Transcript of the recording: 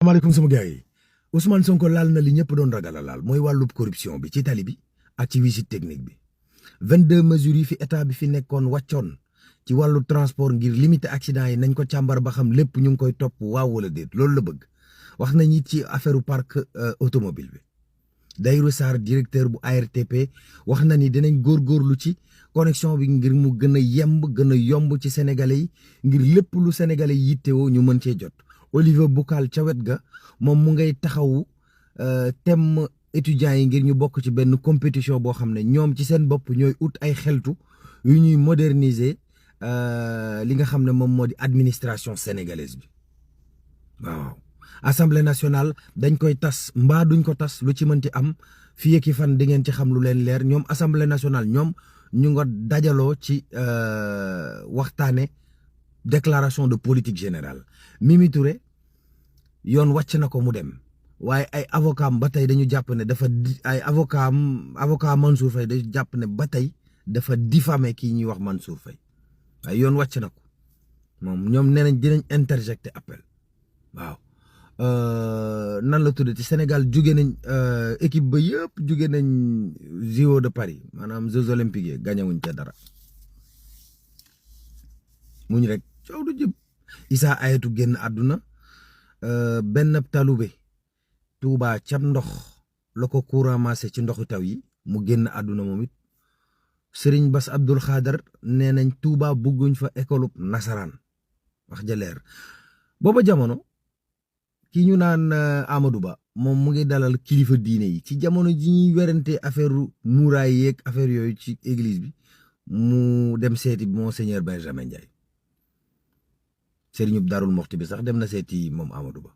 asalaamaaleykum sama gars yi Ousmane Sonko laal na li ñëpp doon ragal a laal mooy wàllub corruption bi ci tali bi ak ci visite technique bi 22 mesures yi fi état bi fi nekkoon wàccoon ci wàllu transport ngir limiter accident yi nañ ko càmbar ba xam lépp ñu ngi koy topp waaw wala déet loolu la bëgg. wax nañ it ci affaire parc automobile bi Dahirou Sarr directeur bu ARTP wax na ni dinañ góorgóorlu ci connexion bi ngir mu gën a gën a yomb ci sénégalais yi ngir lépp lu sénégalais yi yittewoo ñu mën cee jot. Olivier Boucal ca wet ga moom mu ngay taxawu thème étudiants yi ngir ñu bokk ci benn compétition boo xam ne ñoom ci seen bopp ñooy ut ay xeltu yu ñuy moderniser li nga xam ne moom moo di administration sénégalaise bi waaw. Assemblée nationale dañ koy tas mbaa duñ ko tas lu ci mënti am fii ak fan di ngeen ci xam lu leen leer ñoom assemblée nationale ñoom ñu nga dajaloo ci waxtaane déclaration de politique générale. Mimi Touré yoon wàcc na ko mu dem waaye ay avocat am ba tey dañu jàpp ne dafa ay avocat Mansour Faye dañu jàpp ne ba tey dafa diffamé kii ñuy wax Mansour Faye waaye yoon wàcc na ko moom ñoom nee nañ dinañ interjecter appel waaw. nan la tuddee ci Sénégal jóge nañ équipe ba yëpp jóge nañ JO de Paris maanaam Jeux olympiques yi gañewuñ ca dara muñ rek coow du jëb Issa Ayatou génn àdduna benn talube Touba cab ndox la ko courant massé ci ndoxu taw yi mu génn àdduna moom it Serigne Bass Abdoul Khadar nee nañ Touba bugguñ fa école nasaraan wax ja leer booba jamono ki ñu naan Amadou Ba moom mu ngi dalal kilifa diine yi ci jamono ji ñuy werante affaire muuraay yeeg affaire yooyu ci église bi mu dem seeti Monseigneur Benjamin Ndiaye sëriñub Darou Mouhty bi sax dem na seeti moom Amadou Ba